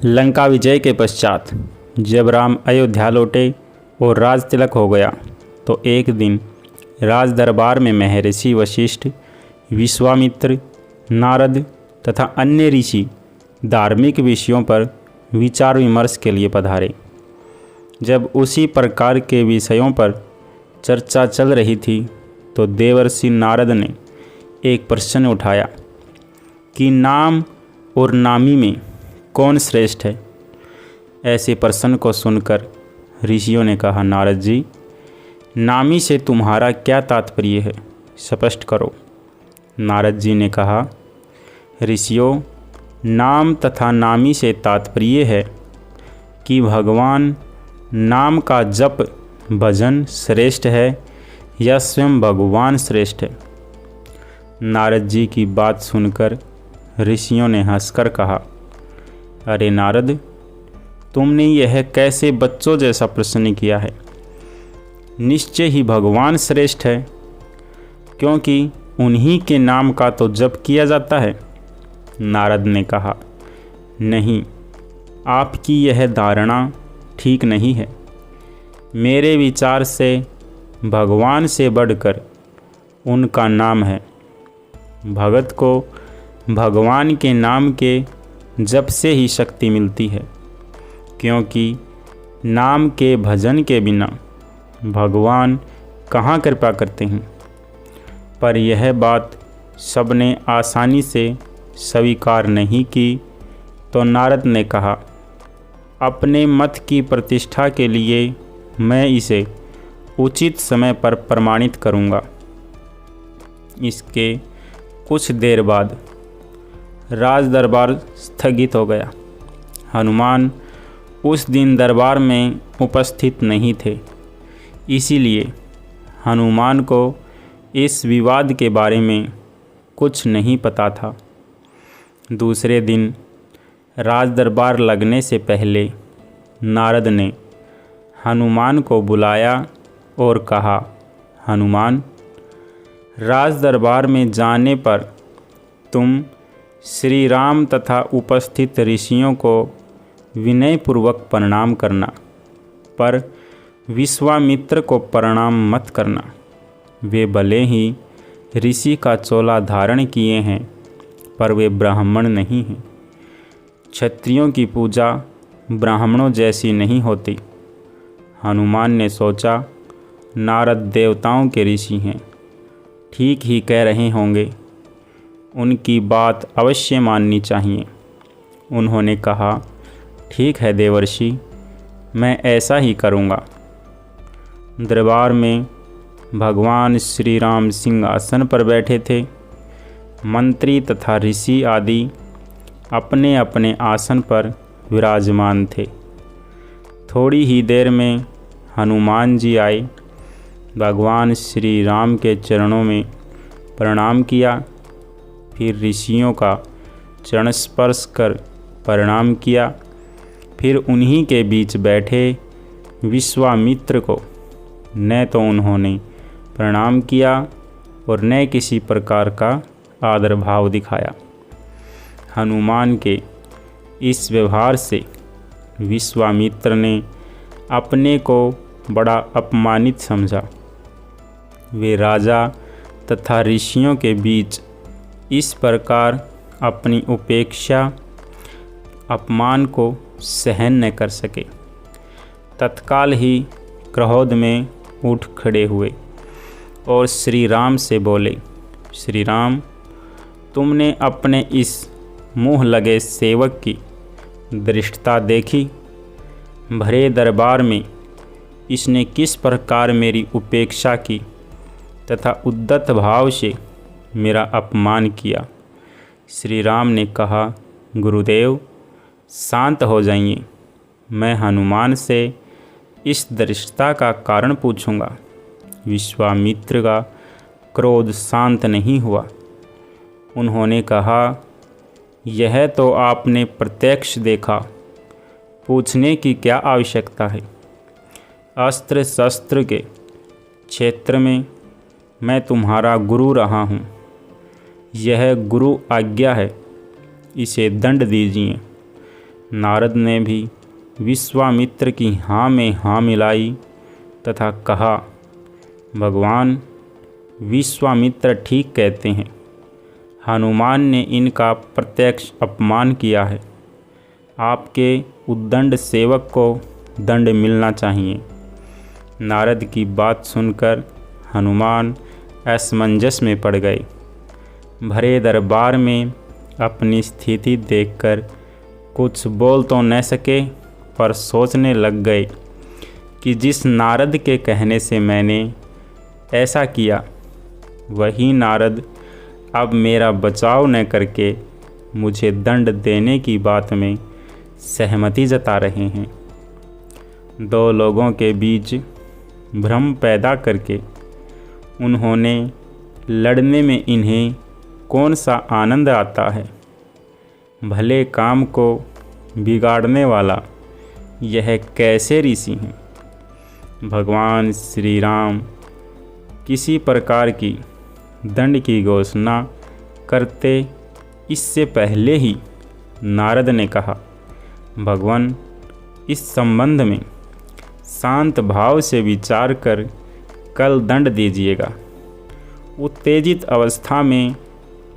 लंका विजय के पश्चात जब राम अयोध्या लौटे और राज तिलक हो गया तो एक दिन राज दरबार में महर्षि वशिष्ठ, विश्वामित्र, नारद तथा अन्य ऋषि धार्मिक विषयों पर विचार विमर्श के लिए पधारे। जब उसी प्रकार के विषयों पर चर्चा चल रही थी तो देवर्षि नारद ने एक प्रश्न उठाया कि नाम और नामी में कौन श्रेष्ठ है। ऐसे प्रश्न को सुनकर ऋषियों ने कहा, नारद जी, नामी से तुम्हारा क्या तात्पर्य है, स्पष्ट करो। नारद जी ने कहा, ऋषियों, नाम तथा नामी से तात्पर्य है कि भगवान नाम का जप भजन श्रेष्ठ है या स्वयं भगवान श्रेष्ठ है। नारद जी की बात सुनकर ऋषियों ने हंसकर कहा, अरे नारद, तुमने यह कैसे बच्चों जैसा प्रश्न किया है। निश्चय ही भगवान श्रेष्ठ है, क्योंकि उन्हीं के नाम का तो जप किया जाता है। नारद ने कहा, नहीं, आपकी यह धारणा ठीक नहीं है। मेरे विचार से भगवान से बढ़कर उनका नाम है। भगत को भगवान के नाम के जप से ही शक्ति मिलती है, क्योंकि नाम के भजन के बिना भगवान कहाँ कृपा करते हैं। पर यह बात सबने आसानी से स्वीकार नहीं की तो नारद ने कहा, अपने मत की प्रतिष्ठा के लिए मैं इसे उचित समय पर प्रमाणित करूँगा। इसके कुछ देर बाद राज दरबार स्थगित हो गया। हनुमान उस दिन दरबार में उपस्थित नहीं थे, इसीलिए हनुमान को इस विवाद के बारे में कुछ नहीं पता था। दूसरे दिन राज दरबार लगने से पहले नारद ने हनुमान को बुलाया और कहा, हनुमान, राज दरबार में जाने पर तुम श्री राम तथा उपस्थित ऋषियों को विनयपूर्वक प्रणाम करना, पर विश्वामित्र को प्रणाम मत करना। वे भले ही ऋषि का चोला धारण किए हैं, पर वे ब्राह्मण नहीं हैं। क्षत्रियों की पूजा ब्राह्मणों जैसी नहीं होती। हनुमान ने सोचा, नारद देवताओं के ऋषि हैं, ठीक ही कह रहे होंगे, उनकी बात अवश्य माननी चाहिए। उन्होंने कहा, ठीक है देवर्षि, मैं ऐसा ही करूँगा। दरबार में भगवान श्री राम सिंहासन पर बैठे थे। मंत्री तथा ऋषि आदि अपने अपने आसन पर विराजमान थे। थोड़ी ही देर में हनुमान जी आए, भगवान श्री राम के चरणों में प्रणाम किया, फिर ऋषियों का चरण स्पर्श कर प्रणाम किया, फिर उन्हीं के बीच बैठे विश्वामित्र को न तो उन्होंने प्रणाम किया और न किसी प्रकार का आदर भाव दिखाया। हनुमान के इस व्यवहार से विश्वामित्र ने अपने को बड़ा अपमानित समझा। वे राजा तथा ऋषियों के बीच इस प्रकार अपनी उपेक्षा अपमान को सहन न कर सके। तत्काल ही क्रोध में उठ खड़े हुए और श्री राम से बोले, श्री राम, तुमने अपने इस मुँह लगे सेवक की धृष्टता देखी। भरे दरबार में इसने किस प्रकार मेरी उपेक्षा की तथा उद्दत भाव से मेरा अपमान किया। श्री राम ने कहा, गुरुदेव, शांत हो जाइए। मैं हनुमान से इस धृष्टता का कारण पूछूंगा। विश्वामित्र का क्रोध शांत नहीं हुआ। उन्होंने कहा, यह तो आपने प्रत्यक्ष देखा, पूछने की क्या आवश्यकता है। अस्त्र शस्त्र के क्षेत्र में मैं तुम्हारा गुरु रहा हूँ। यह गुरु आज्ञा है, इसे दंड दीजिए। नारद ने भी विश्वामित्र की हाँ में हाँ मिलाई तथा कहा, भगवान विश्वामित्र ठीक कहते हैं। हनुमान ने इनका प्रत्यक्ष अपमान किया है। आपके उद्दंड सेवक को दंड मिलना चाहिए। नारद की बात सुनकर हनुमान असमंजस में पड़ गए। भरे दरबार में अपनी स्थिति देखकर कुछ बोल तो न सके, पर सोचने लग गए कि जिस नारद के कहने से मैंने ऐसा किया, वही नारद अब मेरा बचाव न करके मुझे दंड देने की बात में सहमति जता रहे हैं। दो लोगों के बीच भ्रम पैदा करके उन्होंने लड़ने में इन्हें कौन सा आनंद आता है। भले काम को बिगाड़ने वाला यह कैसे ऋषि हैं। भगवान श्री राम किसी प्रकार की दंड की घोषणा करते इससे पहले ही नारद ने कहा, भगवान इस संबंध में शांत भाव से विचार कर कल दंड दीजिएगा। उत्तेजित अवस्था में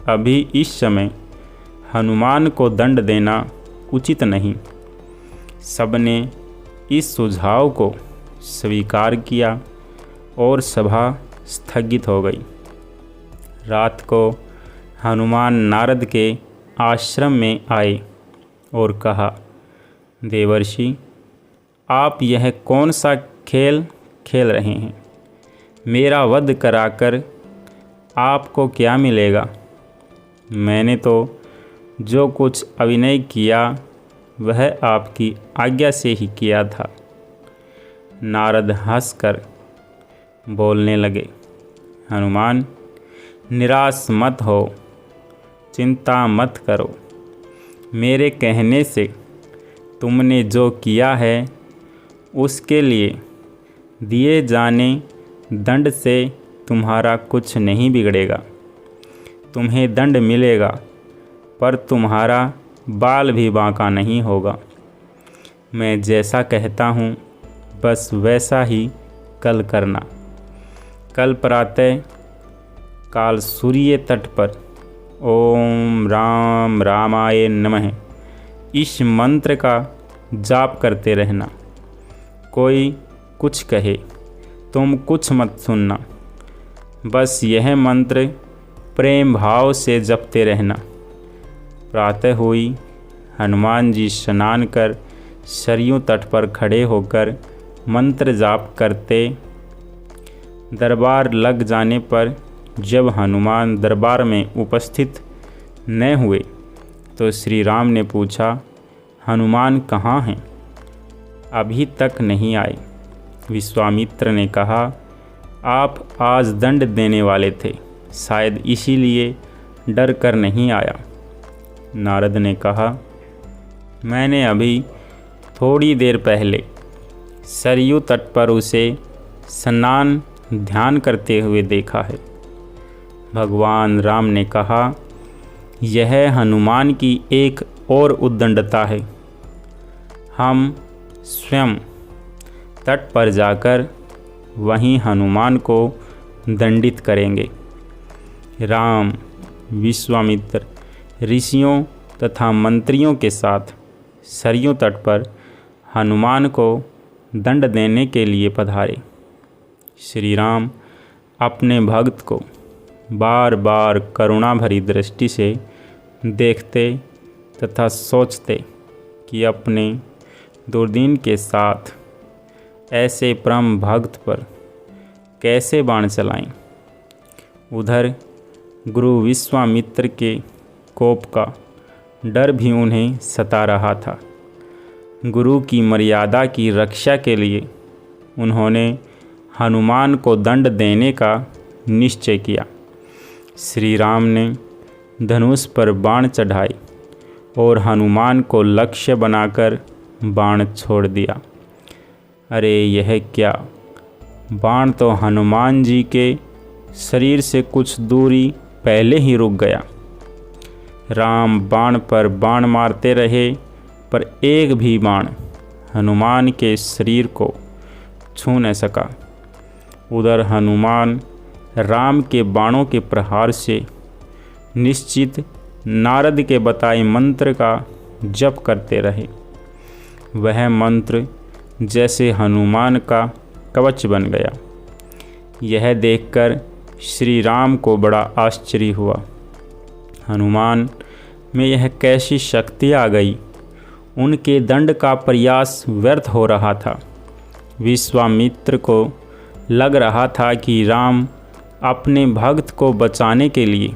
अभी इस समय हनुमान को दंड देना उचित नहीं। सबने इस सुझाव को स्वीकार किया और सभा स्थगित हो गई। रात को हनुमान नारद के आश्रम में आए और कहा, देवर्षि आप यह कौन सा खेल खेल रहे हैं। मेरा वध कराकर आपको क्या मिलेगा। मैंने तो जो कुछ अभिनय किया वह आपकी आज्ञा से ही किया था। नारद हंसकर बोलने लगे, हनुमान निराश मत हो, चिंता मत करो। मेरे कहने से तुमने जो किया है उसके लिए दिए जाने दंड से तुम्हारा कुछ नहीं बिगड़ेगा। तुम्हें दंड मिलेगा, पर तुम्हारा बाल भी बांका नहीं होगा। मैं जैसा कहता हूँ बस वैसा ही कल करना। कल प्रातः काल सूर्य तट पर ओम राम रामाय नमः इस मंत्र का जाप करते रहना। कोई कुछ कहे तुम कुछ मत सुनना, बस यह मंत्र प्रेम भाव से जपते रहना। प्रातः हुई हनुमान जी स्नान कर सरयू तट पर खड़े होकर मंत्र जाप करते। दरबार लग जाने पर जब हनुमान दरबार में उपस्थित न हुए तो श्री राम ने पूछा, हनुमान कहाँ हैं। अभी तक नहीं आए। विश्वामित्र ने कहा, आप आज दंड देने वाले थे, शायद इसीलिए डर कर नहीं आया। नारद ने कहा, मैंने अभी थोड़ी देर पहले सरयू तट पर उसे स्नान ध्यान करते हुए देखा है। भगवान राम ने कहा, यह हनुमान की एक और उद्दंडता है। हम स्वयं तट पर जाकर वहीं हनुमान को दंडित करेंगे। राम विश्वामित्र ऋषियों तथा मंत्रियों के साथ सरयू तट पर हनुमान को दंड देने के लिए पधारे। श्री राम अपने भक्त को बार बार करुणा भरी दृष्टि से देखते तथा सोचते कि अपने दुर्दीन के साथ ऐसे परम भक्त पर कैसे बाण चलाएं। उधर गुरु विश्वामित्र के कोप का डर भी उन्हें सता रहा था। गुरु की मर्यादा की रक्षा के लिए उन्होंने हनुमान को दंड देने का निश्चय किया। श्री राम ने धनुष पर बाण चढ़ाए और हनुमान को लक्ष्य बनाकर बाण छोड़ दिया। अरे यह क्या! बाण तो हनुमान जी के शरीर से कुछ दूरी पहले ही रुक गया। राम बाण पर बाण मारते रहे पर एक भी बाण हनुमान के शरीर को छू न सका। उधर हनुमान राम के बाणों के प्रहार से निश्चित नारद के बताए मंत्र का जप करते रहे। वह मंत्र जैसे हनुमान का कवच बन गया। यह देखकर श्री राम को बड़ा आश्चर्य हुआ। हनुमान में यह कैसी शक्ति आ गई। उनके दंड का प्रयास व्यर्थ हो रहा था। विश्वामित्र को लग रहा था कि राम अपने भक्त को बचाने के लिए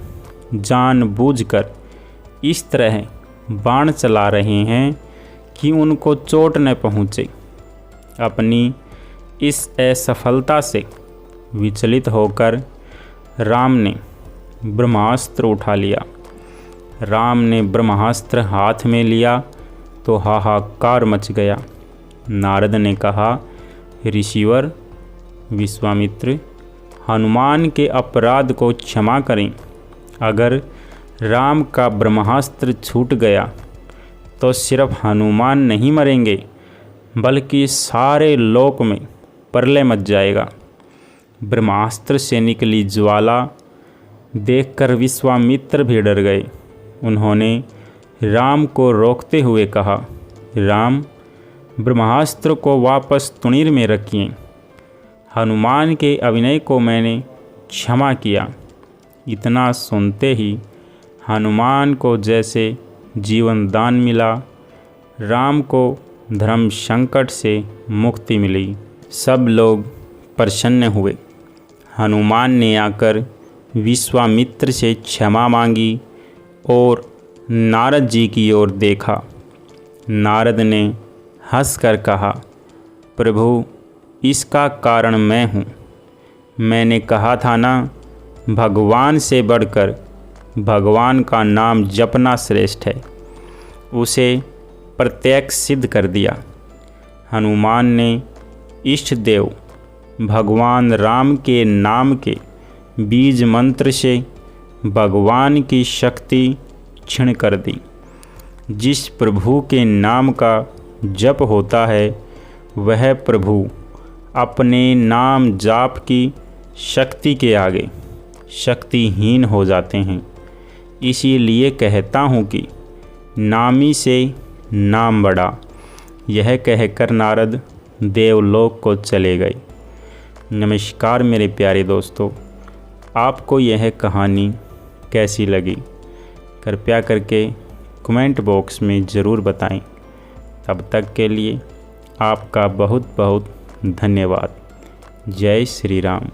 जानबूझकर इस तरह बाण चला रहे हैं कि उनको चोट न पहुँचे। अपनी इस असफलता से विचलित होकर राम ने ब्रह्मास्त्र उठा लिया। राम ने ब्रह्मास्त्र हाथ में लिया तो हाहाकार मच गया। नारद ने कहा, ऋषिवर विश्वामित्र, हनुमान के अपराध को क्षमा करें। अगर राम का ब्रह्मास्त्र छूट गया तो सिर्फ हनुमान नहीं मरेंगे, बल्कि सारे लोक में प्रलय मच जाएगा। ब्रह्मास्त्र से निकली ज्वाला देखकर विश्वामित्र भी डर गए। उन्होंने राम को रोकते हुए कहा, राम, ब्रह्मास्त्र को वापस तुणीर में रखिए। हनुमान के अभिनय को मैंने क्षमा किया। इतना सुनते ही हनुमान को जैसे जीवन दान मिला। राम को धर्म संकट से मुक्ति मिली। सब लोग प्रसन्न हुए। हनुमान ने आकर विश्वामित्र से क्षमा मांगी और नारद जी की ओर देखा। नारद ने हंसकर कहा, प्रभु, इसका कारण मैं हूँ। मैंने कहा था ना, भगवान से बढ़कर भगवान का नाम जपना श्रेष्ठ है। उसे प्रत्यक्ष सिद्ध कर दिया। हनुमान ने इष्ट देव भगवान राम के नाम के बीज मंत्र से भगवान की शक्ति क्षीण कर दी। जिस प्रभु के नाम का जप होता है, वह प्रभु अपने नाम जाप की शक्ति के आगे शक्तिहीन हो जाते हैं। इसीलिए कहता हूँ कि नामी से नाम बड़ा। यह कहकर नारद देवलोक को चले गए। नमस्कार मेरे प्यारे दोस्तों, आपको यह कहानी कैसी लगी कृपया करके कमेंट बॉक्स में ज़रूर बताएं। तब तक के लिए आपका बहुत बहुत धन्यवाद। जय श्री राम।